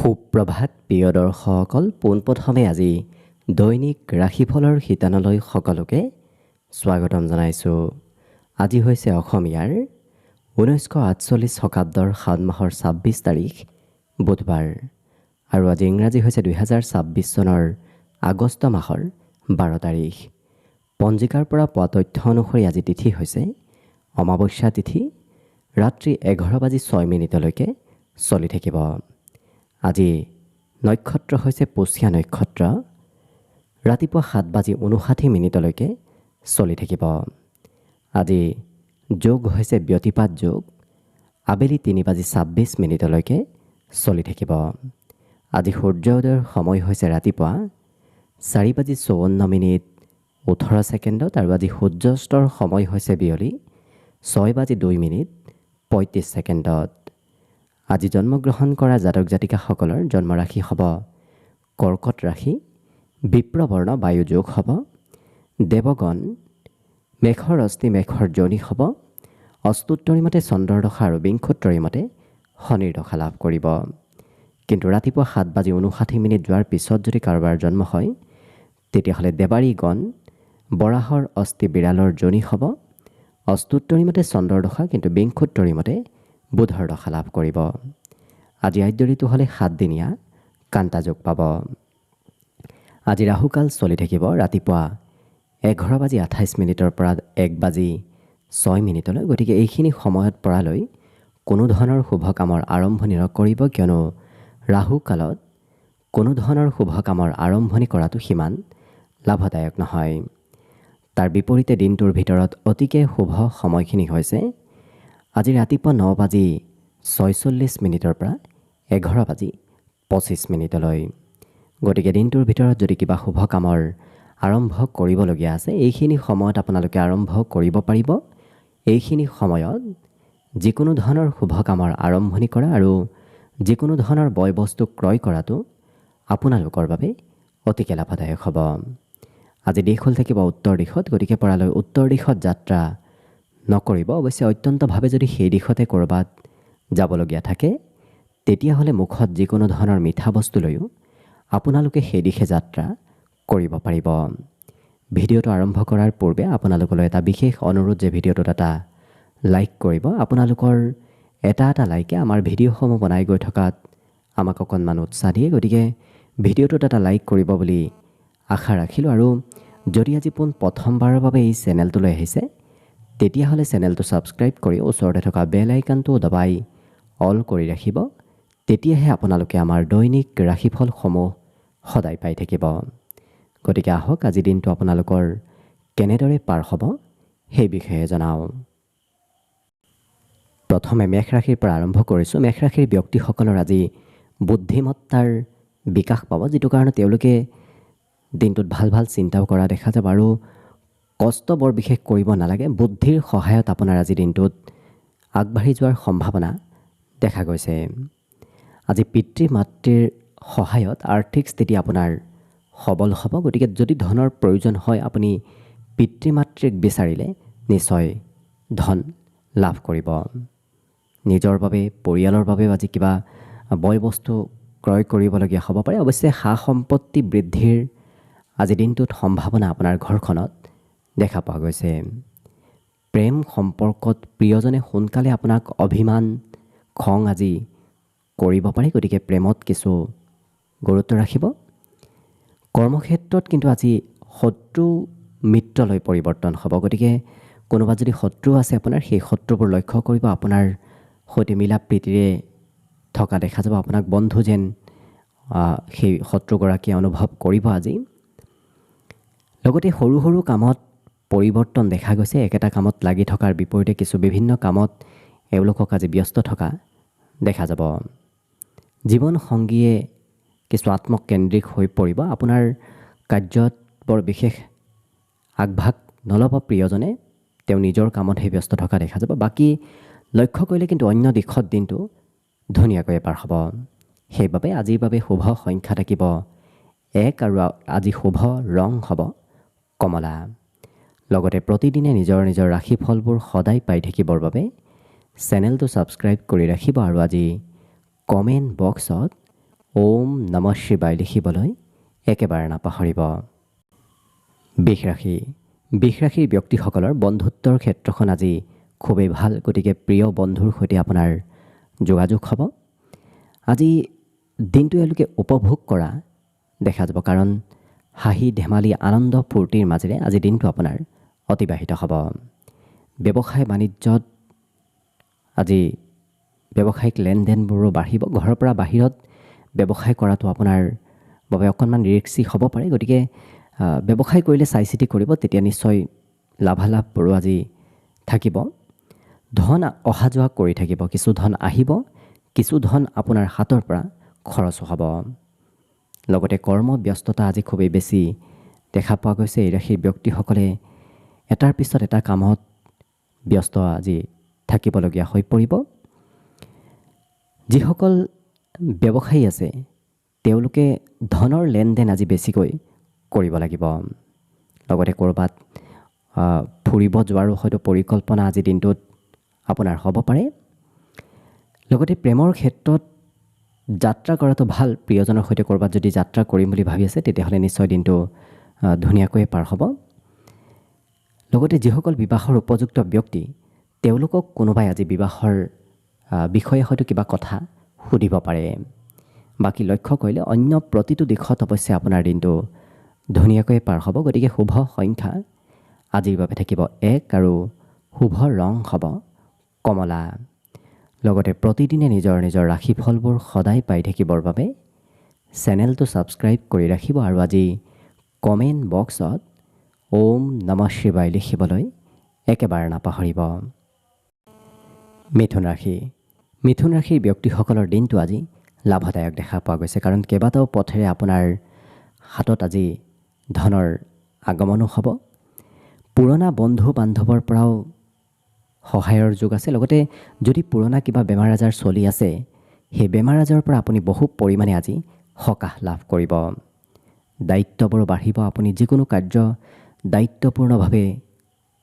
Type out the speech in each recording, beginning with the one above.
সুপ্ৰভাত প্ৰিয় দৰ্শকসকল, পোনপ্ৰথমে আজি দৈনিক ৰাশিফলৰ শিতানলৈ সকলোকে স্বাগতম জনাইছোঁ। আজি হৈছে অসমীয়াৰ 1948 শকাব্দৰ সাত মাহৰ 26 তাৰিখ বুধবাৰ আৰু আজি ইংৰাজী হৈছে 2026 চনৰ আগষ্ট মাহৰ 12 তাৰিখ। পঞ্জিকাৰ পৰা পোৱা তথ্য অনুসৰি আজি তিথি হৈছে অমাৱস্যা তিথি, ৰাত্ৰি 11:06 চলি থাকিব। আজি নক্ষত্ৰ হৈছে পুষ্যা নক্ষত্ৰ, ৰাতিপুৱা 7:59 চলি থাকিব। আজি যোগ হৈছে ব্যতিপাত যোগ, আবেলি 3:26 চলি থাকিব। আজি সূৰ্যোদয়ৰ সময় হৈছে ৰাতিপুৱা 4:54 আৰু আজি সূৰ্যাস্তৰ সময় হৈছে বিয়লি 6:02 আজি জন্মগ্ৰহণ কৰা জাতক জাতিকাসকলৰ জন্মৰাশি হ'ব কৰ্কট ৰাশি, বিপ্ৰবৰ্ণ বায়ু যোগ হ'ব, দেৱগণ মেঘৰ অস্থি মেঘৰ যোনি হ'ব, অস্তুত্তৰী মতে চন্দ্ৰৰ দশা আৰু বিংশোত্তৰী মতে শনিৰ দশা লাভ কৰিব। কিন্তু ৰাতিপুৱা 7:59 যোৱাৰ পিছত যদি কাৰোবাৰ জন্ম হয় তেতিয়াহ'লে দেৱাৰীগণ বৰাহৰ অস্থি বিড়ালৰ যোনি হ'ব, অস্তুত্তৰী মতে চন্দ্ৰৰ দশা কিন্তু বিংশোত্তৰী মতে বুধৰ দশা লাভ কৰিব। আজি আদ্যৰিটো হ'লে 7 দিনীয়া কান্তা যোগ পাব। আজি ৰাহুকাল চলি থাকিব ৰাতিপুৱা 11:28 পৰা 1:06। গতিকে এইখিনি সময়ত পৰালৈ কোনো ধৰণৰ শুভ কামৰ আৰম্ভণি নকৰিব, কিয়নো ৰাহুকালত কোনো ধৰণৰ শুভ কামৰ আৰম্ভণি কৰাটো সিমান লাভদায়ক নহয়। তাৰ বিপৰীতে দিনটোৰ ভিতৰত অতিকে শুভ সময়খিনি হৈছে আজি ৰাতিপুৱা 9:46 পৰা 11:25। গতিকে দিনটোৰ ভিতৰত যদি কিবা শুভ কামৰ আৰম্ভ কৰিবলগীয়া আছে এইখিনি সময়ত আপোনালোকে আৰম্ভ কৰিব পাৰিব। এইখিনি সময়ত যিকোনো ধৰণৰ শুভ কামৰ আৰম্ভণি কৰা আৰু যিকোনো ধৰণৰ বয় বস্তু ক্ৰয় কৰাটো আপোনালোকৰ বাবে অতিকে লাভদায়ক হ'ব। আজি দিশ হ'ল থাকিব উত্তৰ দিশত, গতিকে পৰালৈ উত্তৰ দিশত যাত্ৰা নকৰিব। অৱশ্যে অত্যন্তভাৱে যদি সেই দিশতে ক'ৰবাত যাবলগীয়া থাকে তেতিয়াহ'লে মুখত যিকোনো ধৰণৰ মিঠা বস্তু লৈও আপোনালোকে সেই দিশে যাত্ৰা কৰিব পাৰিব। ভিডিঅ'টো আৰম্ভ কৰাৰ পূৰ্বে আপোনালোকলৈ এটা বিশেষ অনুৰোধ যে ভিডিঅ'টোত এটা লাইক কৰিব। আপোনালোকৰ এটা লাইকে আমাৰ ভিডিঅ'সমূহ বনাই গৈ থকাত আমাক অকণমান উৎসাহ দিয়ে, গতিকে ভিডিঅ'টোত এটা লাইক কৰিব বুলি আশা ৰাখিলোঁ। আৰু যদি আজি প্ৰথমবাৰৰ বাবে এই চেনেলটোলৈ আহিছে তেতিয়াহ'লে চেনেলটো ছাবস্ক্ৰাইব কৰি ওচৰতে থকা বেল আইকনটো দবাই অল কৰি ৰাখিব, তেতিয়াহে আপোনালোকে আমাৰ দৈনিক ৰাশিফলসমূহ সদায় পাই থাকিব। গতিকে আহক আজি দিনটো আপোনালোকৰ কেনেদৰে পাৰ হ'ব সেই বিষয়ে জনাওঁ। প্ৰথমে মেষ ৰাশিৰ পৰা আৰম্ভ কৰিছোঁ। মেষ ৰাশিৰ ব্যক্তিসকলৰ আজি বুদ্ধিমত্তাৰ বিকাশ পাব, যিটো কাৰণে তেওঁলোকে দিনটোত ভাল ভাল চিন্তাও কৰা দেখা যাব আৰু কষ্ট বৰ বিশেষ কৰিব নালাগে। বুদ্ধিৰ সহায়ত আপোনাৰ আজি দিনটোত আগবাঢ়ি যোৱাৰ সম্ভাৱনা দেখা গৈছে। আজি পিতৃ মাতৃৰ সহায়ত আৰ্থিক স্থিতি আপোনাৰ সবল হ'ব, গতিকে যদি ধনৰ প্ৰয়োজন হয় আপুনি পিতৃ মাতৃক বিচাৰিলে নিশ্চয় ধন লাভ কৰিব। নিজৰ বাবে পৰিয়ালৰ বাবেও আজি কিবা বয় বস্তু ক্ৰয় কৰিবলগীয়া হ'ব পাৰে। অৱশ্যে সা সম্পত্তি বৃদ্ধিৰ আজি দিনটোত সম্ভাৱনা আপোনাৰ ঘৰখনত দেখা পোৱা গৈছে। প্ৰেম সম্পৰ্কত প্ৰিয়জনে সোনকালে আপোনাক অভিমান খং আজি কৰিব পাৰে, গতিকে প্ৰেমত কিছু গুৰুত্ব ৰাখিব। কৰ্মক্ষেত্ৰত কিন্তু আজি শত্ৰু মিত্ৰলৈ পৰিৱৰ্তন হ'ব, গতিকে কোনোবা যদি শত্ৰু আছে আপোনাৰ সেই শত্ৰুবোৰ লক্ষ্য কৰিব। আপোনাৰ সৈতে মিলা প্ৰীতিৰে থকা দেখা যাব, আপোনাক বন্ধু যেন সেই শত্ৰুগৰাকীয়ে অনুভৱ কৰিব আজি। লগতে সৰু সৰু কামত পৰিৱৰ্তন দেখা গৈছে। একেটা কামত লাগি থকাৰ বিপৰীতে কিছু বিভিন্ন কামত এওঁলোকক আজি ব্যস্ত থকা দেখা যাব। জীৱনসংগীয়ে কিছু আত্মকেন্দ্ৰিক হৈ পৰিব। আপোনাৰ কাৰ্যত বৰ বিশেষ আগভাগ নল'ব প্ৰিয়জনে, তেওঁ নিজৰ কামতহে ব্যস্ত থকা দেখা যাব। বাকী লক্ষ্য কৰিলে কিন্তু অন্য দিশত দিনটো ধুনীয়াকৈ পাৰ হ'ব। সেইবাবে আজিৰ বাবে শুভ সংখ্যা থাকিব 1 আৰু আজি শুভ ৰং হ'ব কমলা। লগতে প্ৰতিদিনে নিজৰ নিজৰ ৰাশিফলবোৰ সদায় পাই থাকিবৰ বাবে চেনেলটো ছাবস্ক্ৰাইব কৰি ৰাখিব আৰু আজি কমেণ্ট বক্সত ওম নমঃ শিৱায় লিখিবলৈ একেবাৰে নাপাহৰিব। বৃষ ৰাশি। বৃষ ৰাশিৰ ব্যক্তিসকলৰ বন্ধুত্বৰ ক্ষেত্ৰখন আজি খুবেই ভাল, গতিকে প্ৰিয় বন্ধুৰ সৈতে আপোনাৰ যোগাযোগ হ'ব। আজি দিনটো এওঁলোকে উপভোগ কৰা দেখা যাব, কাৰণ হাঁহি ধেমালি আনন্দ ফূৰ্তিৰ মাজেৰে আজি দিনটো আপোনাৰ অতিবাহিত হ'ব। ব্যৱসায় বাণিজ্যত আজি ব্যৱসায়িক লেনদেনবোৰো বাঢ়িব। ঘৰৰ পৰা বাহিৰত ব্যৱসায় কৰাটো আপোনাৰ বাবে অকণমান ৰিস্কি হ'ব পাৰে, গতিকে ব্যৱসায় কৰিলে চাই চিতি কৰিব, তেতিয়া নিশ্চয় লাভালাভবোৰো আজি থাকিব। ধন অহা যোৱা কৰি থাকিব, কিছু ধন আহিব, কিছু ধন আপোনাৰ হাতৰ পৰা খৰচ হ'ব। লগতে কৰ্মব্যস্ততা আজি খুবেই বেছি দেখা পোৱা গৈছে। এই ৰাশিৰ ব্যক্তিসকলে এটাৰ পিছত এটা কামত ব্যস্ত আজি থাকিবলগীয়া হৈ পৰিব। যিসকল ব্যৱসায়ী আছে তেওঁলোকে ধনৰ লেনদেন আজি বেছিকৈ কৰিব লাগিব। লগতে ক'ৰবাত ফুৰিব যোৱাৰো হয়তো পৰিকল্পনা আজি দিনটোত আপোনাৰ হ'ব পাৰে। লগতে প্ৰেমৰ ক্ষেত্ৰত যাত্ৰা কৰাটো ভাল। প্ৰিয়জনৰ সৈতে ক'ৰবাত যদি যাত্ৰা কৰিম বুলি ভাবি আছে তেতিয়াহ'লে নিশ্চয় দিনটো ধুনীয়াকৈ পাৰ হ'ব। লগতে যিসকল বিবাহৰ উপযুক্ত ব্যক্তি তেওঁলোকক কোনোবাই আজি বিবাহৰ বিষয়ে হয়তো কিবা কথা সুধিব পাৰে। বাকী লক্ষ্য কৰিলে অন্য প্ৰতিটো দিশত অৱশ্যে আপোনাৰ দিনটো ধুনীয়াকৈ পাৰ হ'ব। গতিকে শুভ সংখ্যা আজিৰ বাবে থাকিব 1 আৰু শুভ ৰং হ'ব কমলা। লগতে প্ৰতিদিনে নিজৰ নিজৰ ৰাশিফলবোৰ সদায় পাই থাকিবৰ বাবে চেনেলটো ছাবস্ক্ৰাইব কৰি ৰাখিব আৰু আজি কমেণ্ট বক্সত ওম নমঃ শিৱায় লিখিবলৈ একেবাৰে নাপাহৰিব। মিথুন ৰাশি। মিথুন ৰাশিৰ ব্যক্তিসকলৰ দিনটো আজি লাভদায়ক দেখা পোৱা গৈছে, কাৰণ কেইবাটাও পথেৰে আপোনাৰ হাতত আজি ধনৰ আগমনো হ'ব। পুৰণা বন্ধু বান্ধৱৰ পৰাও সহায়ৰ যোগ আছে। লগতে যদি পুৰণা কিবা বেমাৰ আজাৰ চলি আছে সেই বেমাৰ আজাৰৰ পৰা আপুনি বহু পৰিমাণে আজি সকাহ লাভ কৰিব। দায়িত্ববোৰো বাঢ়িব। আপুনি যিকোনো কাৰ্য দায়িত্বপূৰ্ণভাৱে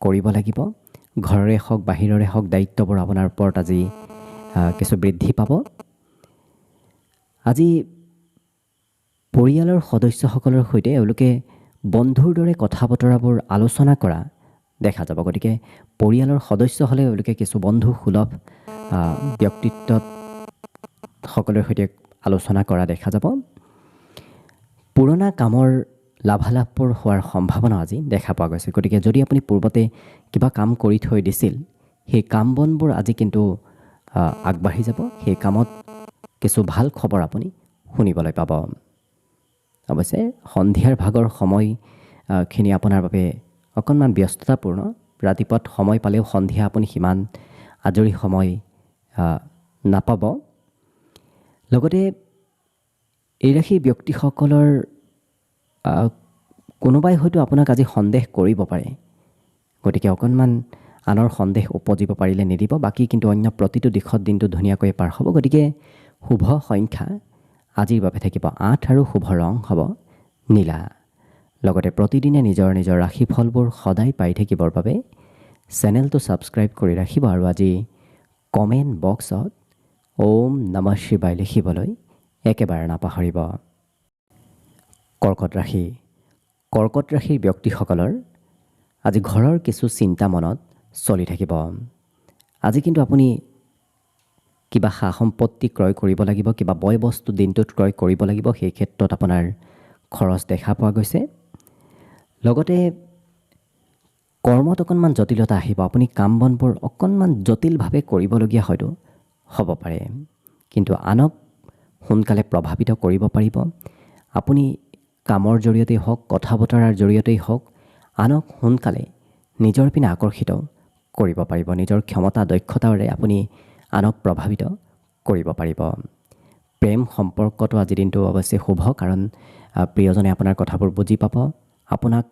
কৰিব লাগিব। ঘৰৰে হওক বাহিৰৰে হওক দায়িত্ববোৰ আপোনাৰ ওপৰত আজি কিছু বৃদ্ধি পাব। আজি পৰিয়ালৰ সদস্যসকলৰ সৈতে এওঁলোকে বন্ধুৰ দৰে কথা বতৰাবোৰ আলোচনা কৰা দেখা যাব। গতিকে পৰিয়ালৰ সদস্য হ'লে এওঁলোকে কিছু বন্ধু সুলভ ব্যক্তিত্বত সকলোৰে সৈতে আলোচনা কৰা দেখা যাব। পুৰণা কামৰ লাভালাভবোৰ হোৱাৰ সম্ভাৱনা আজি দেখা পোৱা গৈছে। গতিকে যদি আপুনি পূৰ্বতে কিবা কাম কৰি থৈ দিছিল সেই কাম বনবোৰ আজি কিন্তু আগবাঢ়ি যাব। সেই কামত কিছু ভাল খবৰ আপুনি শুনিবলৈ পাব। অৱশ্যে সন্ধিয়াৰ ভাগৰ সময়খিনি আপোনাৰ বাবে অকণমান ব্যস্ততাপূৰ্ণ। ৰাতিপুৱাত সময় পালেও সন্ধিয়া আপুনি সিমান আজৰি সময় নাপাব। লগতে এই ৰাশিৰ ব্যক্তিসকলৰ কোনোবাই হয়তো আপোনাক আজি সন্দেহ কৰিব পাৰে, গতিকে অকণমান আনৰ সন্দেহ উপজিব পাৰিলে নিদিব। বাকী কিন্তু অন্য প্ৰতিটো দিশত দিনটো ধুনীয়াকৈ পাৰ হ'ব। গতিকে শুভ সংখ্যা আজিৰ বাবে থাকিব 8 আৰু শুভ ৰং হ'ব নীলা। লগতে প্ৰতিদিনে নিজৰ নিজৰ ৰাশিফলবোৰ সদায় পাই থাকিবৰ বাবে চেনেলটো ছাবস্ক্ৰাইব কৰি ৰাখিব আৰু আজি কমেণ্ট বক্সত ওম নমঃ শিৱায় লিখিবলৈ একেবাৰে নাপাহৰিব। কৰ্কট ৰাশি। কৰ্কট ৰাশিৰ ব্যক্তিসকলৰ আজি ঘৰৰ কিছু চিন্তা মনত চলি থাকিব। আজি কিন্তু আপুনি কিবা সা সম্পত্তি ক্ৰয় কৰিব লাগিব, কিবা বয় বস্তু দিনটোত ক্ৰয় কৰিব লাগিব। সেই ক্ষেত্ৰত আপোনাৰ খৰচ দেখা পোৱা গৈছে। লগতে কৰ্মত অকণমান জটিলতা আহিব। আপুনি কাম বনবোৰ অকণমান জটিলভাৱে কৰিবলগীয়া হয়তো হ'ব পাৰে, কিন্তু আনক সোনকালে প্ৰভাৱিত কৰিব পাৰিব। আপুনি কামৰ জৰিয়তেই হওক কথা বতৰাৰ জৰিয়তেই হওক আনক সোনকালে নিজৰ পিনে আকৰ্ষিত কৰিব পাৰিব। নিজৰ ক্ষমতা দক্ষতাৰে আপুনি আনক প্ৰভাৱিত কৰিব পাৰিব। প্ৰেম সম্পৰ্কটো আজিৰ দিনটো অৱশ্যে শুভ, কাৰণ প্ৰিয়জনে আপোনাৰ কথাবোৰ বুজি পাব। আপোনাক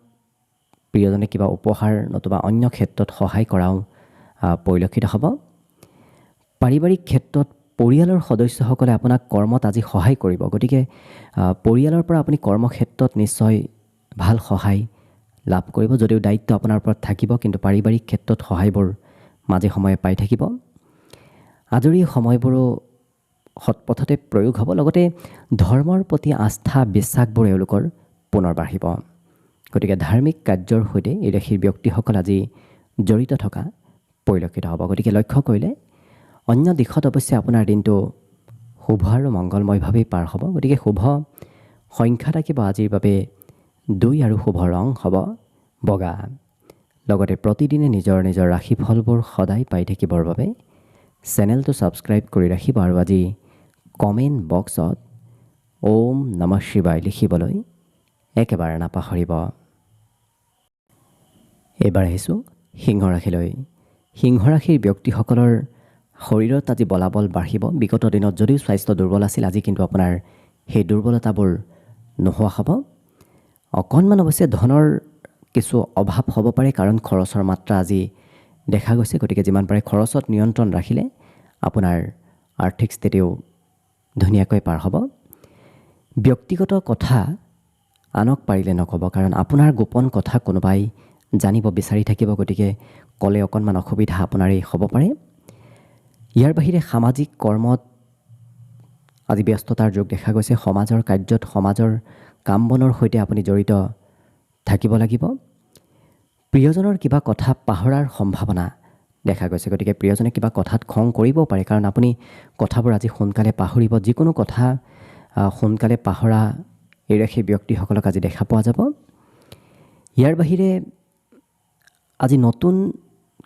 প্ৰিয়জনে কিবা উপহাৰ নতুবা অন্য ক্ষেত্ৰত সহায় কৰাও পৰিলক্ষিত হ'ব। পাৰিবাৰিক ক্ষেত্ৰত পৰিয়ালৰ সদস্যসকলে আপোনাক কৰ্মত আজি সহায় কৰিব। গতিকে পৰিয়ালৰ পৰা আপুনি কৰ্মক্ষেত্ৰত নিশ্চয় ভাল সহায় লাভ কৰিব। যদিও দায়িত্ব আপোনাৰ ওপৰত থাকিব, কিন্তু পাৰিবাৰিক ক্ষেত্ৰত সহায়বোৰ মাজে সময়ে পাই থাকিব। আজৰি সময়বোৰো সৎপথতে প্ৰয়োগ হ'ব। লগতে ধৰ্মৰ প্ৰতি আস্থা বিশ্বাসবোৰ এওঁলোকৰ পুনৰ বাঢ়িব। গতিকে ধাৰ্মিক কাৰ্যৰ সৈতে এই ৰাশিৰ ব্যক্তিসকল আজি জড়িত থকা পৰিলক্ষিত হ'ব। গতিকে লক্ষ্য কৰিলে অন্য দিশত অৱশ্যে আপোনাৰ দিনটো শুভ আৰু মংগলময়ভাৱেই পাৰ হ'ব। গতিকে শুভ সংখ্যা থাকিব আজিৰ বাবে 2 আৰু শুভ ৰং হ'ব বগা। লগতে প্ৰতিদিনে নিজৰ নিজৰ ৰাশিফলবোৰ সদায় পাই থাকিবৰ বাবে চেনেলটো ছাবস্ক্ৰাইব কৰি ৰাখিব আৰু আজি কমেণ্ট বক্সত ওম নমঃ শিৱায় লিখিবলৈ একেবাৰে নাপাহৰিব। এইবাৰ আহিছোঁ সিংহ ৰাশিলৈ। সিংহ ৰাশিৰ ব্যক্তিসকলৰ শৰীৰত আজি বলাবল বাঢ়িব। বিগত দিনত যদিও স্বাস্থ্য দুৰ্বল আছিল, আজি কিন্তু আপোনাৰ সেই দুৰ্বলতাবোৰ নোহোৱা হ'ব। অকণমান অৱশ্যে ধনৰ কিছু অভাৱ হ'ব পাৰে, কাৰণ খৰচৰ মাত্ৰা আজি দেখা গৈছে। গতিকে যিমান পাৰে খৰচত নিয়ন্ত্ৰণ ৰাখিলে আপোনাৰ আৰ্থিক স্থিতিও ধুনীয়াকৈ পাৰ হ'ব। ব্যক্তিগত কথা আনক পাৰিলে নক'ব, কাৰণ আপোনাৰ গোপন কথা কোনোবাই জানিব বিচাৰি থাকিব। গতিকে ক'লে অকণমান অসুবিধা আপোনাৰেই হ'ব পাৰে। ইয়াৰ বাহিৰে সামাজিক কৰ্মত আজি ব্যস্ততাৰ যোগ দেখা গৈছে। সমাজৰ কাৰ্যত, সমাজৰ কাম বনৰ সৈতে আপুনি জড়িত থাকিব লাগিব। প্ৰিয়জনৰ কিবা কথা পাহৰাৰ সম্ভাৱনা দেখা গৈছে। গতিকে প্ৰিয়জনে কিবা কথাত খং কৰিবও পাৰে, কাৰণ আপুনি কথাবোৰ আজি সোনকালে পাহৰিব। যিকোনো কথা সোনকালে পাহৰা এই ৰাশিৰ ব্যক্তিসকলক আজি দেখা পোৱা যাব। ইয়াৰ বাহিৰে আজি নতুন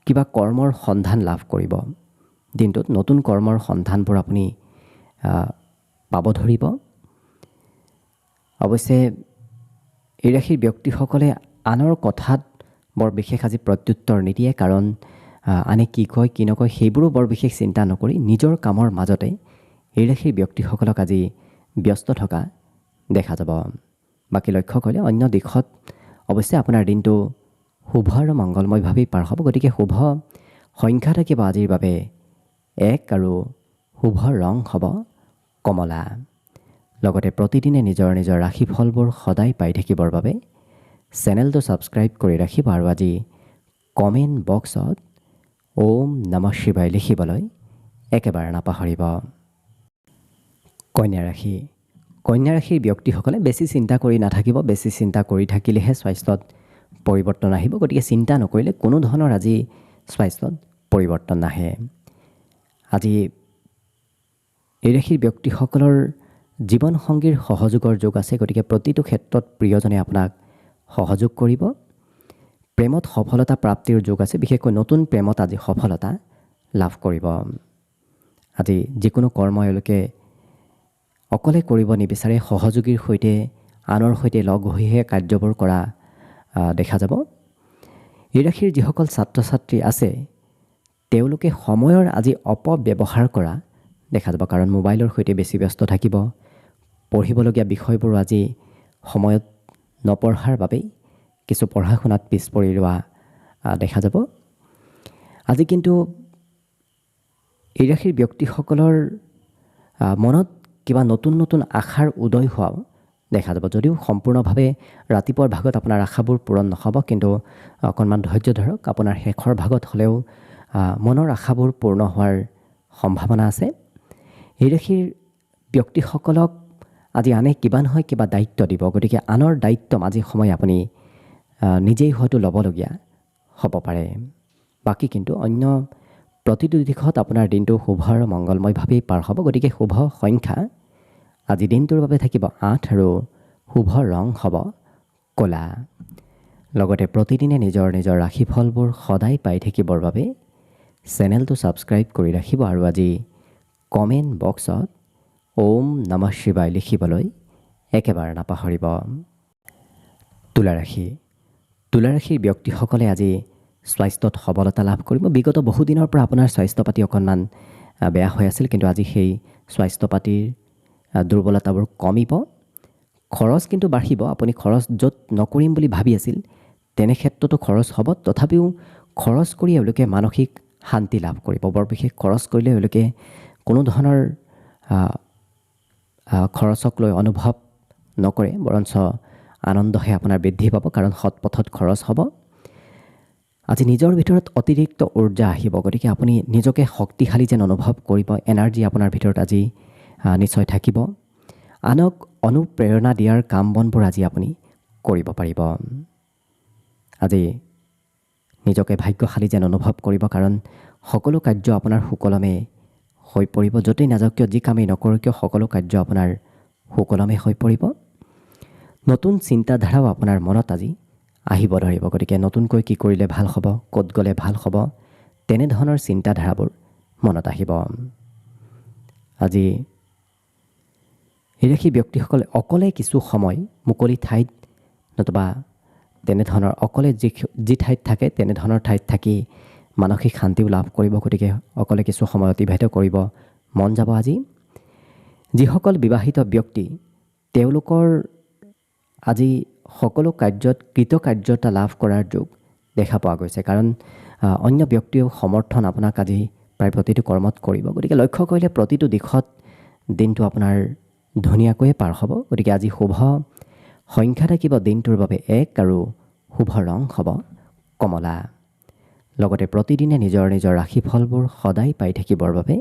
কিবা কৰ্মৰ সন্ধান লাভ কৰিব। দিনটোত নতুন কৰ্মৰ সন্ধানবোৰ আপুনি পাব ধৰিব। অৱশ্যে এই ৰাশিৰ ব্যক্তিসকলে আনৰ কথাত বৰ বিশেষ আজি প্ৰত্যুত্তৰ নিদিয়ে, কাৰণ আনে কি কয় কি নকয় সেইবোৰো বৰ বিশেষ চিন্তা নকৰি নিজৰ কামৰ মাজতে এই ৰাশিৰ ব্যক্তিসকলক আজি ব্যস্ত থকা দেখা যাব। বাকী লক্ষ্য কৰিলে অন্য দিশত অৱশ্যে আপোনাৰ দিনটো শুভ আৰু মংগলময়ভাৱেই পাৰ হ'ব। গতিকে শুভ সংখ্যা থাকিব আজিৰ বাবে 1 আৰু শুভ ৰং হ'ব কমলা। লগতে প্ৰতিদিনে নিজৰ নিজৰ ৰাশিফলবোৰ সদায় পাই থাকিবৰ বাবে চেনেলটো ছাবস্ক্ৰাইব কৰি ৰাখিব আৰু আজি কমেণ্ট বক্সত ওম নমঃ শিৱায় লিখিবলৈ একেবাৰে নাপাহৰিব। কন্যা ৰাশি। কন্যা ৰাশিৰ ব্যক্তিসকলে বেছি চিন্তা কৰি নাথাকিব। বেছি চিন্তা কৰি থাকিলেহে স্বাস্থ্যত পৰিৱৰ্তন আহিব। গতিকে চিন্তা নকৰিলে কোনো ধৰণৰ আজি স্বাস্থ্যত পৰিৱৰ্তন নাহে। আজি এই ৰাশিৰ ব্যক্তিসকলৰ জীৱনসংগীৰ সহযোগৰ যোগ আছে। গতিকে প্ৰতিটো ক্ষেত্ৰত প্ৰিয়জনে আপোনাক সহযোগ কৰিব। প্ৰেমত সফলতা প্ৰাপ্তিৰ যোগ আছে। বিশেষকৈ নতুন প্ৰেমত আজি সফলতা লাভ কৰিব। আজি যিকোনো কৰ্ম এওঁলোকে অকলে কৰিব নিবিচাৰে, সহযোগীৰ সৈতে আনৰ সৈতে লগ হৈহে কাৰ্যবোৰ কৰা দেখা যাব। এই ৰাশিৰ যিসকল ছাত্ৰ ছাত্ৰী আছে তেওঁলোকে সময়ৰ আজি অপব্যৱহাৰ কৰা দেখা যাব, কাৰণ মোবাইলৰ সৈতে বেছি ব্যস্ত থাকিব। পঢ়িবলগীয়া বিষয়বোৰ আজি সময়ত নপঢ়াৰ বাবেই কিছু পঢ়া শুনাত পিছ পৰি ৰোৱা দেখা যাব। আজি কিন্তু এই ৰাশিৰ ব্যক্তিসকলৰ মনত কিবা নতুন নতুন আশাৰ উদয় হোৱাও দেখা যাব। যদিও সম্পূৰ্ণভাৱে ৰাতিপুৱাৰ ভাগত আপোনাৰ আশাবোৰ পূৰণ নহ'ব, কিন্তু অকণমান ধৈৰ্য ধৰক। আপোনাৰ শেষৰ ভাগত হ'লেও মনৰ আশাবোৰ পূৰ্ণ হোৱাৰ সম্ভাৱনা আছে। এই ৰাশিৰ ব্যক্তিসকলক আজি আনে কিবা নহয় কিবা দায়িত্ব দিব। গতিকে আনৰ দায়িত্ব আজি সময় আপুনি নিজেই হয়তো ল'বলগীয়া হ'ব পাৰে। বাকী কিন্তু অন্য প্ৰতিটো দিশত আপোনাৰ দিনটো শুভ আৰু মংগলময়ভাৱেই পাৰ হ'ব। গতিকে শুভ সংখ্যা আজি দিনটোৰ বাবে থাকিব 8 আৰু শুভ ৰং হ'ব ক'লা। লগতে প্ৰতিদিনে নিজৰ নিজৰ ৰাশিফলবোৰ সদায় পাই থাকিবৰ বাবে চেনেলটো ছাবস্ক্ৰাইব কৰি ৰাখিব আৰু আজি কমেণ্ট বক্সত ওম নমঃ শিৱায় লিখিবলৈ একেবাৰে নাপাহৰিব। তুলা ৰাশি। তুলা ৰাশিৰ ব্যক্তিসকলে আজি স্বাস্থ্যত সবলতা লাভ কৰিব। বিগত বহুদিনৰ পৰা আপোনাৰ স্বাস্থ্য পাতি অকণমান বেয়া হৈ আছিল, কিন্তু আজি সেই স্বাস্থ্য পাতিৰ দুৰ্বলতাবোৰ কমিব। খৰচ কিন্তু বাঢ়িব। আপুনি খৰচ য'ত নকৰিম বুলি ভাবি আছিল তেনে ক্ষেত্ৰতো খৰচ হ'ব। তথাপিও খৰচ কৰি এওঁলোকে মানসিক শান্তি লাভ কৰিব। বৰ বিশেষ খৰচ কৰিলে এওঁলোকে কোনো ধৰণৰ খৰচক লৈ অনুভৱ নকৰে, বৰঞ্চ আনন্দহে আপোনাৰ বৃদ্ধি পাব, কাৰণ সৎপথত খৰচ হ'ব। আজি নিজৰ ভিতৰত অতিৰিক্ত উৰ্জা আহিব। গতিকে আপুনি নিজকে শক্তিশালী যেন অনুভৱ কৰিব। এনাৰ্জি আপোনাৰ ভিতৰত আজি নিশ্চয় থাকিব। আনক অনুপ্ৰেৰণা দিয়াৰ কাম বনবোৰ আজি আপুনি কৰিব পাৰিব। আজি নিজকে ভাগ্যশালী যেন অনুভৱ কৰিব, কাৰণ সকলো কাৰ্য আপোনাৰ সুকলমে হৈ পৰিব। য'তেই নাযাওক কিয়, যি কামেই নকৰক কিয়, সকলো কাৰ্য আপোনাৰ সুকলমে হৈ পৰিব। নতুন চিন্তাধাৰাও আপোনাৰ মনত আজি আহিব ধৰিব। গতিকে নতুনকৈ কি কৰিলে ভাল হ'ব, ক'ত গ'লে ভাল হ'ব, তেনেধৰণৰ চিন্তাধাৰাবোৰ মনত আহিব। আজি হিৰাশী ব্যক্তিসকলে অকলে কিছু সময় মুকলি ঠাইত নতুবা তেনেধৰণৰ অকলে যি ঠাইত থাকে তেনেধৰণৰ ঠাইত থাকি মানসিক শান্তিও লাভ কৰিব। গতিকে অকলে কিছু সময় অতিবাহিত কৰিব মন যাব আজি। যিসকল বিবাহিত ব্যক্তি, তেওঁলোকৰ আজি সকলো কাৰ্যত কৃতকাৰ্যতা লাভ কৰাৰ যোগ দেখা পোৱা গৈছে, কাৰণ অন্য ব্যক্তিয়েও সমৰ্থন আপোনাক আজি প্ৰায় প্ৰতিটো কৰ্মত কৰিব। গতিকে লক্ষ্য কৰিলে প্ৰতিটো দিশত দিনটো আপোনাৰ ধুনীয়াকৈয়ে পাৰ হ'ব। গতিকে আজি শুভ সংখ্যা থাকিব দিনটোৰ বাবে 1 আৰু শুভ ৰং হ'ব কমলা। লগতে প্ৰতিদিনে নিজৰ নিজৰ ৰাশিফলবোৰ সদায় পাই থাকিবৰ বাবে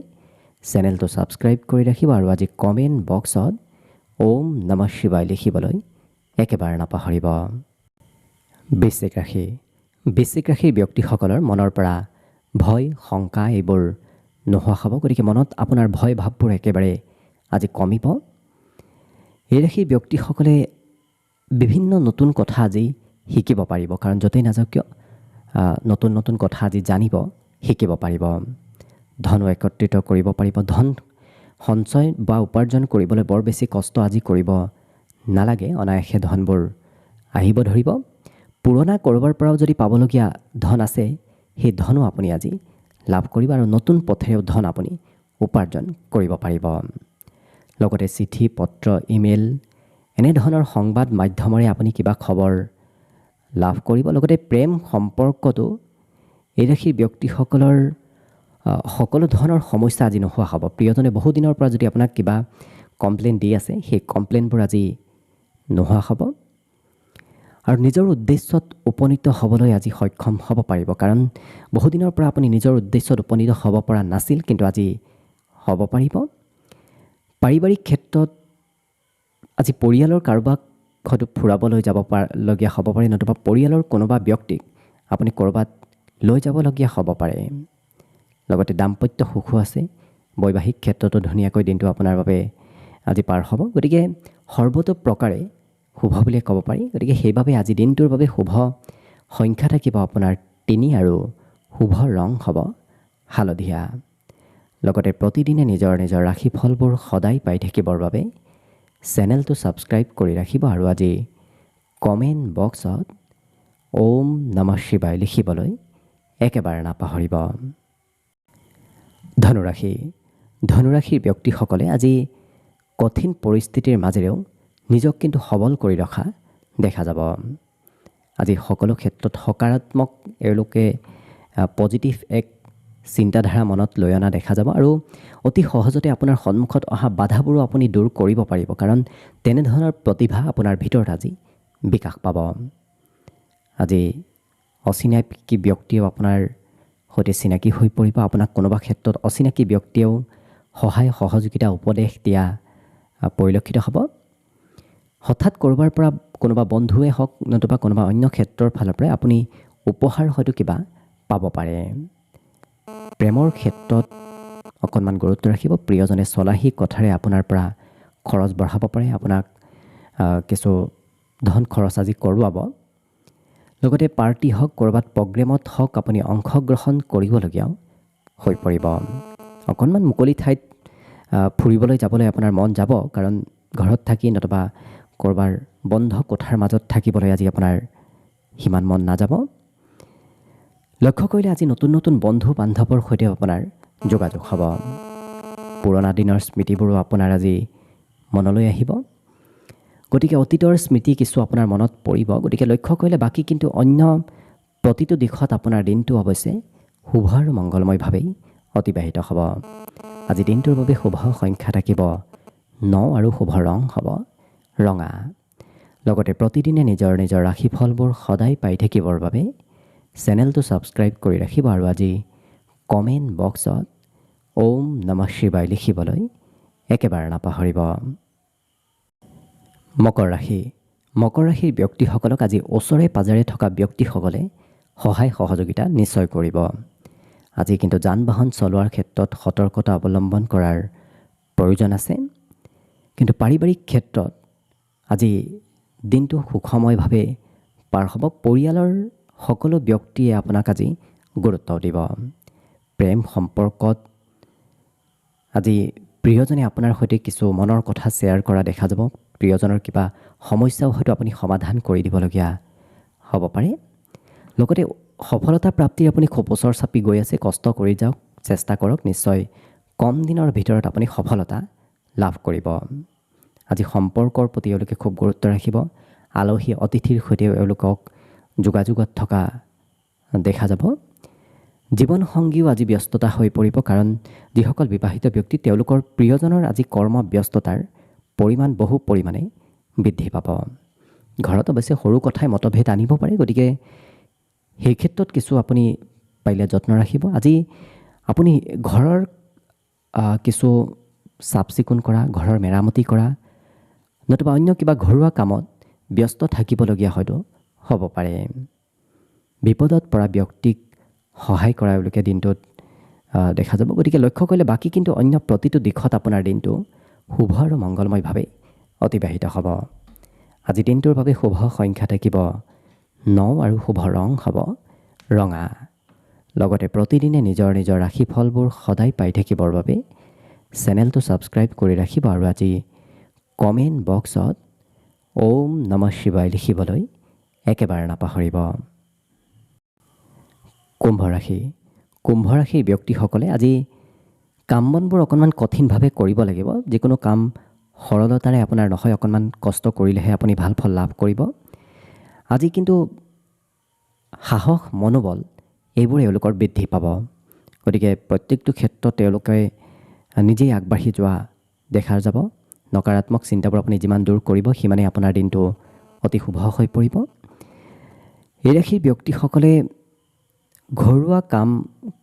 চেনেলটো ছাবস্ক্ৰাইব কৰি ৰাখিব আৰু আজি কমেণ্ট বক্সত ওম নমঃ শিৱায় লিখিবলৈ একেবাৰে নাপাহৰিব। বৃশ্চিক ৰাশি। বৃশ্চিক ৰাশিৰ ব্যক্তিসকলৰ মনৰ পৰা ভয় শংকা এইবোৰ নোহোৱা হ'ব। গতিকে মনত আপোনাৰ ভয় ভাৱবোৰ একেবাৰে আজি কমিব। এই ৰাশিৰ ব্যক্তিসকলে বিভিন্ন নতুন কথা আজি শিকিব পাৰিব, কাৰণ য'তেই নাযাওক কিয় নতুন নতুন কথা আজি জানিব শিকিব পাৰিব। ধন একত্ৰিত কৰিব পাৰিব। ধন সঞ্চয় বা উপাৰ্জন কৰিবলৈ বৰ বেছি কষ্ট আজি কৰিব নালাগে। অনায়াসে ধনবোৰ আহিব ধৰিব। পুৰণা ক'ৰবাৰ পৰাও যদি পাবলগীয়া ধন আছে, সেই ধনো আপুনি আজি লাভ কৰিব আৰু নতুন পথেৰেও ধন আপুনি উপাৰ্জন কৰিব পাৰিব। লগতে চিঠি পত্ৰ ইমেইল এনেধৰণৰ সংবাদ মাধ্যমেৰে আপুনি কিবা খবৰ লাভ কৰিব। লগতে প্ৰেম সম্পৰ্কতো এই ৰাশিৰ ব্যক্তিসকলৰ সকলো ধৰণৰ সমস্যা আজি নোহোৱা হ'ব। প্ৰিয়জনে বহুদিনৰ পৰা যদি আপোনাক কিবা কমপ্লেইন দি আছে, সেই কমপ্লেইনবোৰ আজি নোহোৱা হ'ব আৰু নিজৰ উদ্দেশ্যত উপনীত হ'বলৈ আজি সক্ষম হ'ব পাৰিব, কাৰণ বহুদিনৰ পৰা আপুনি নিজৰ উদ্দেশ্যত উপনীত হ'ব পৰা নাছিল, কিন্তু আজি হ'ব পাৰিব। পাৰিবাৰিক ক্ষেত্ৰত আজি পৰিয়ালৰ কাৰোবাক হয়তো ফুৰাবলৈ যাব লগীয়া হ'ব পাৰে, নতুবা পৰিয়ালৰ কোনোবা ব্যক্তিক আপুনি ক'ৰবাত লৈ যাবলগীয়া হ'ব পাৰে। লগতে দাম্পত্য সুখো আছে। বৈবাহিক ক্ষেত্ৰতো ধুনীয়াকৈ দিনটো আপোনাৰ বাবে আজি পাৰ হ'ব। গতিকে সৰ্বতো প্ৰকাৰে শুভ বুলিয়ে ক'ব পাৰি। গতিকে সেইবাবে আজি দিনটোৰ বাবে শুভ সংখ্যা থাকিব আপোনাৰ 3 আৰু শুভ ৰং হ'ব হালধীয়া। লগতে প্ৰতিদিনে নিজৰ নিজৰ ৰাশিফলবোৰ সদায় পাই থাকিবৰ বাবে চেনেলটো ছাবস্ক্ৰাইব কৰি ৰাখিব আৰু আজি কমেণ্ট বক্সত ওম নমঃ শিৱায় লিখিবলৈ একেবাৰে নাপাহৰিব। ধনুৰাশি। ধনুৰাশিৰ ব্যক্তিসকলে আজি কঠিন পৰিস্থিতিৰ মাজেৰেও নিজক কিন্তু সবল কৰি ৰখা দেখা যাব। আজি সকলো ক্ষেত্ৰত সকাৰাত্মক এওঁলোকে পজিটিভ এক চিন্তাধাৰা মনত লৈ অনা দেখা যাব আৰু অতি সহজতে আপোনাৰ সন্মুখত অহা বাধাবোৰো আপুনি দূৰ কৰিব পাৰিব, কাৰণ তেনেধৰণৰ প্ৰতিভা আপোনাৰ ভিতৰত আজি বিকাশ পাব। আজি অচিনাকি ব্যক্তিয়েও আপোনাৰ সৈতে চিনাকি হৈ পৰিব। আপোনাক কোনোবা ক্ষেত্ৰত অচিনাকি ব্যক্তিয়েও সহায় সহযোগিতা উপদেশ দিয়া পৰিলক্ষিত হ'ব। হঠাৎ ক'ৰবাৰ পৰা কোনোবা বন্ধুৱে হওক নতুবা কোনোবা অন্য ক্ষেত্ৰৰ ফালৰ পৰাই আপুনি উপহাৰ হয়তো কিবা পাব পাৰে। প্ৰেমৰ ক্ষেত্ৰত অকণমান গুৰুত্ব ৰাখিব। প্ৰিয়জনে চলাহী কথাৰে আপোনাৰ পৰা খৰচ বঢ়াব পাৰে, আপোনাক কিছু ধন খৰচ আজি কৰোৱাব। লগতে পাৰ্টি হওক ক'ৰবাত প্ৰগ্ৰেমত হওক আপুনি অংশগ্ৰহণ কৰিবলগীয়াও হৈ পৰিব। অকণমান মুকলি ঠাইত ফুৰিবলৈ যাবলৈ আপোনাৰ মন যাব, কাৰণ ঘৰত থাকি নতুবা ক'ৰবাৰ বন্ধ কোঠাৰ মাজত থাকিবলৈ আজি আপোনাৰ সিমান মন নাযাব। লক্ষ্য কৰিলে আজি নতুন নতুন বন্ধু বান্ধৱৰ সৈতে আপোনাৰ যোগাযোগ হ'ব। পুৰণা দিনৰ স্মৃতিবোৰো আপোনাৰ আজি মনলৈ আহিব। গতিকে অতীতৰ স্মৃতি কিছু আপোনাৰ মনত পৰিব। গতিকে লক্ষ্য কৰিলে বাকী কিন্তু অন্য প্ৰতিটো দিশত আপোনাৰ দিনটো অৱশ্যে শুভ আৰু মংগলময়ভাৱেই অতিবাহিত হ'ব। আজি দিনটোৰ বাবে শুভ সংখ্যা থাকিব 9 আৰু শুভ ৰং হ'ব ৰঙা। লগতে প্ৰতিদিনে নিজৰ নিজৰ ৰাশিফলবোৰ সদায় পাই থাকিবৰ বাবে চেনেলটো ছাবস্ক্ৰাইব কৰি ৰাখিব আৰু আজি কমেণ্ট বক্সত ওম নমঃ শিৱায় লিখিবলৈ একেবাৰে নাপাহৰিব। মকৰ ৰাশি। মকৰ ৰাশিৰ ব্যক্তিসকলক আজি ওচৰে পাজৰে থকা ব্যক্তিসকলে সহায় সহযোগিতা নিশ্চয় কৰিব। আজি কিন্তু যান বাহন চলোৱাৰ ক্ষেত্ৰত সতৰ্কতা অৱলম্বন কৰাৰ প্ৰয়োজন আছে। কিন্তু পাৰিবাৰিক ক্ষেত্ৰত আজি দিনটো সুখময়ভাৱে পাৰ হ'ব। পৰিয়ালৰ সকলো ব্যক্তিয়ে আপোনাক আজি গুৰুত্ব দিব। প্ৰেম সম্পৰ্কত আজি প্ৰিয়জনে আপোনাৰ সৈতে কিছু মনৰ কথা শ্বেয়াৰ কৰা দেখা যাব। প্ৰিয়জনৰ কিবা সমস্যাও হয়তো আপুনি সমাধান কৰি দিবলগীয়া হ'ব পাৰে। লগতে সফলতা প্ৰাপ্তিৰ আপুনি খুব ওচৰ চাপি গৈ আছে। কষ্ট কৰি যাওক, চেষ্টা কৰক, নিশ্চয় কম দিনৰ ভিতৰত আপুনি সফলতা লাভ কৰিব। আজি সম্পৰ্কৰ প্ৰতি এওঁলোকে খুব গুৰুত্ব ৰাখিব। আলহী অতিথিৰ সৈতেও এওঁলোকক যোগাযোগত থকা দেখা যাব। জীৱনসংগীও আজি ব্যস্ততা হৈ পৰিব, কাৰণ যিসকল বিবাহিত ব্যক্তি তেওঁলোকৰ প্ৰিয়জনৰ আজি কৰ্মব্যস্ততাৰ পৰিমাণ বহু পৰিমাণে বৃদ্ধি পাব। ঘৰত অৱশ্যে সৰু কথাই মতভেদ আনিব পাৰে, গতিকে সেই ক্ষেত্ৰত কিছু আপুনি পাৰিলে যত্ন ৰাখিব। আজি আপুনি ঘৰৰ কিছু চাফ চিকুণ কৰা, ঘৰৰ মেৰামতি কৰা, নতুবা অন্য কিবা ঘৰুৱা কামত ব্যস্ত থাকিবলগীয়া হয়তো হ'ব পাৰে। বিপদত পৰা ব্যক্তিক সহায় কৰা এওঁলোকে দিনটোত দেখা যাব। গতিকে লক্ষ্য কৰিলে বাকী কিন্তু অন্য প্ৰতিটো দিশত আপোনাৰ দিনটো শুভ আৰু মংগলময়ভাৱে অতিবাহিত হ'ব। আজি দিনটোৰ বাবে শুভ সংখ্যা থাকিব 9 আৰু শুভ ৰং হ'ব ৰঙা। লগতে প্ৰতিদিনে নিজৰ নিজৰ ৰাশিফলবোৰ সদায় পাই থাকিবৰ বাবে চেনেলটো ছাবস্ক্ৰাইব কৰি ৰাখিব। আৰু আজি কমেণ্ট বক্সত ওম নমঃ শিৱায় লিখিবলৈ একেবাৰে নাপাহৰিব। কুম্ভ ৰাশি। কুম্ভ ৰাশিৰ ব্যক্তিসকলে আজি কাম বনবোৰ অকণমান কঠিনভাৱে কৰিব লাগিব। যিকোনো কাম সৰলতাৰে আপোনাৰ নহয়, অকণমান কষ্ট কৰিলেহে আপুনি ভাল ফল লাভ কৰিব। আজি কিন্তু সাহস, মনোবল এইবোৰ এওঁলোকৰ বৃদ্ধি পাব। গতিকে প্ৰত্যেকটো ক্ষেত্ৰত তেওঁলোকে নিজেই আগবাঢ়ি যোৱা দেখা যাব। নকাৰাত্মক চিন্তাবোৰ আপুনি যিমান দূৰ কৰিব সিমানেই আপোনাৰ দিনটো অতি শুভ হৈ পৰিব। এই ৰাশিৰ ব্যক্তিসকলে ঘৰুৱা কাম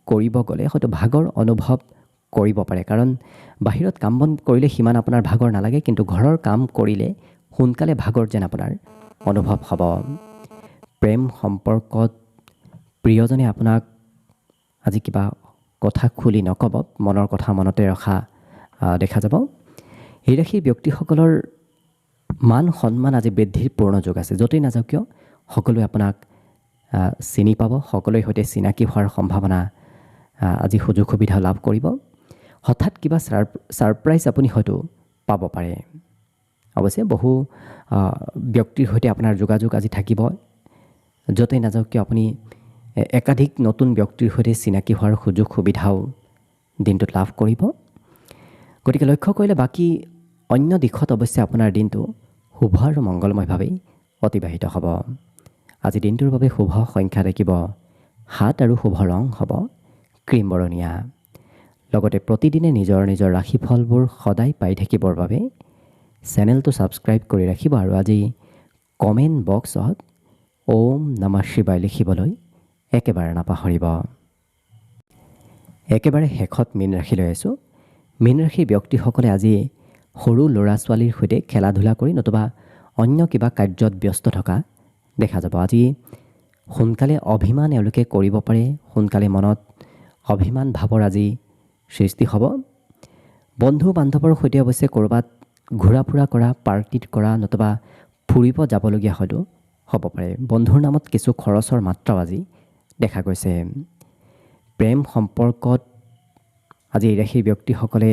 কৰিব গ'লে হয়তো ভাগৰ অনুভৱ কৰিব পাৰে, কাৰণ বাহিৰত কাম বন কৰিলে সিমান আপোনাৰ ভাগৰ নালাগে, কিন্তু ঘৰৰ কাম কৰিলে সোনকালে ভাগৰ যেন আপোনাৰ অনুভৱ হ'ব। প্ৰেম সম্পৰ্কত প্ৰিয়জনে আপোনাক আজি কিবা কথা খুলি নক'ব, মনৰ কথা মনতে ৰখা দেখা যাব। এই ৰাশিৰ ব্যক্তিসকলৰ মান সন্মান আজি বৃদ্ধিৰ পূৰ্ণ যোগ আছে। য'তেই নাযাওক কিয় সকলোৱে আপোনাক চিনি পাব, সকলোৰে সৈতে চিনাকি হোৱাৰ সম্ভাৱনা আজি সুযোগ সুবিধা লাভ কৰিব। হঠাৎ কিবা ছাৰপ্ৰাইজ আপুনি হয়তো পাব পাৰে। অৱশ্যে বহু ব্যক্তিৰ সৈতে আপোনাৰ যোগাযোগ আজি থাকিব। য'তেই নাযাওক কিয় আপুনি একাধিক নতুন ব্যক্তিৰ সৈতে চিনাকি হোৱাৰ সুযোগ সুবিধাও দিনটোত লাভ কৰিব। গতিকে লক্ষ্য কৰিলে বাকী অন্য দিশত অৱশ্যে আপোনাৰ দিনটো শুভ আৰু মংগলময়ভাৱেই অতিবাহিত হ'ব। আজি দিনটোৰ বাবে শুভ সংখ্যা থাকিব 7 আৰু শুভ ৰং হ'ব ক্ৰীম বৰণীয়া। লগতে প্ৰতিদিনে নিজৰ নিজৰ ৰাশিফলবোৰ সদায় পাই থাকিবৰ বাবে চেনেলটো ছাবস্ক্ৰাইব কৰি ৰাখিব। আৰু আজি কমেণ্ট বক্সত ওম নমঃ শিৱায় লিখিবলৈ একেবাৰে নাপাহৰিব। একেবাৰে শেষত মীন ৰাশি লৈ আছোঁ। মীন ৰাশিৰ ব্যক্তিসকলে আজি সৰু ল'ৰা ছোৱালীৰ সৈতে খেলা ধূলা কৰি নতুবা অন্য কিবা কাৰ্যত ব্যস্ত থকা দেখা যাব। আজি সোনকালে অভিমান এওঁলোকে কৰিব পাৰে, সোনকালে মনত অভিমান ভাৱৰ আজি সৃষ্টি হ'ব। বন্ধু বান্ধৱৰ সৈতে অৱশ্যে ক'ৰবাত ঘূৰা ফুৰা কৰা, পাৰ্টিত কৰা নতুবা ফুৰিব যাবলগীয়া হয়তো হ'ব পাৰে। বন্ধুৰ নামত কিছু খৰচৰ মাত্ৰাও আজি দেখা গৈছে। প্ৰেম সম্পৰ্কত আজি এই ৰাশিৰ ব্যক্তিসকলে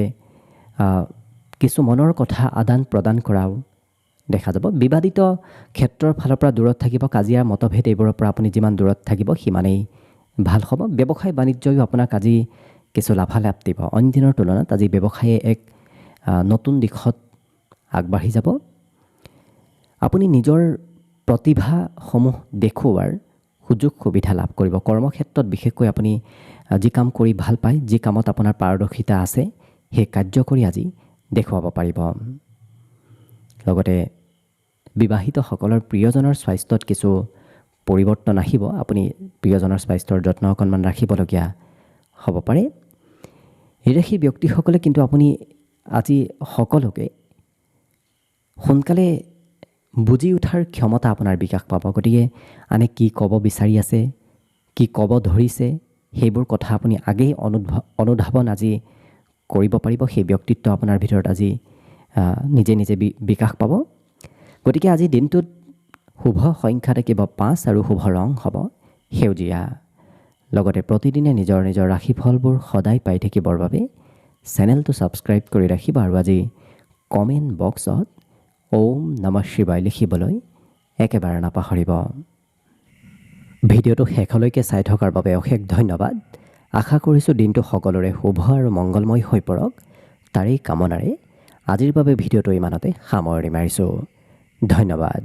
কিছু মনৰ কথা আদান প্ৰদান কৰাও দেখা যাব। বিবাদিত ক্ষেত্ৰৰ ফালৰ পৰা দূৰত থাকিব। কাজিয়া মতভেদ এইবোৰৰ পৰা আপুনি যিমান দূৰত থাকিব সিমানেই ভাল হ'ব। ব্যৱসায় বাণিজ্যও আপোনাক আজি কিছু লাভালাভ দিব। অইন দিনৰ তুলনাত আজি ব্যৱসায়ে এক নতুন দিশত আগবাঢ়ি যাব। আপুনি নিজৰ প্ৰতিভাসমূহ দেখুওৱাৰ সুযোগ সুবিধা লাভ কৰিব। কৰ্মক্ষেত্ৰত বিশেষকৈ আপুনি যি কাম কৰি ভাল পায়, যি কামত আপোনাৰ পাৰদৰ্শিতা আছে, সেই কাৰ্য কৰি আজি দেখুৱাব পাৰিব। লগতে বিবাহিতসকলৰ প্ৰিয়জনৰ স্বাস্থ্যত কিছু পৰিৱৰ্তন আহিব। আপুনি প্ৰিয়জনৰ স্বাস্থ্যৰ যত্ন অকণমান ৰাখিবলগীয়া হ'ব পাৰে। এই ৰাশিৰ ব্যক্তিসকলে কিন্তু আপুনি আজি সকলোকে সোনকালে বুজি উঠাৰ ক্ষমতা আপোনাৰ বিকাশ পাব। গতিকে আনে কি ক'ব বিচাৰি আছে, কি ক'ব ধৰিছে, সেইবোৰ কথা আপুনি আগেই অনুধাৱন আজি কৰিব পাৰিব। সেই ব্যক্তিত্ব আপোনাৰ ভিতৰত আজি নিজে নিজে বিকাশ পাব। গতিকে আজি দিনটোত শুভ সংখ্যা থাকিব 5 আৰু শুভ ৰং হ'ব সেউজীয়া। লগতে প্ৰতিদিনে নিজৰ নিজৰ ৰাশিফলবোৰ সদায় পাই থাকিবৰ বাবে চেনেলটো ছাবস্ক্ৰাইব কৰি ৰাখিব আৰু আজি কমেণ্ট বক্সত ওম নমঃ শিৱায় লিখিবলৈ একেবাৰে নাপাহৰিব। ভিডিঅ'টো শেষলৈকে চাই থকাৰ বাবে অশেষ ধন্যবাদ। আশা কৰিছোঁ দিনটো সকলোৰে শুভ আৰু মংগলময় হৈ পৰক। তাৰেই কামনাৰে আজিৰ বাবে ভিডিঅ'টো ইমানতে সামৰণি মাৰিছোঁ। ধন্যবাদ।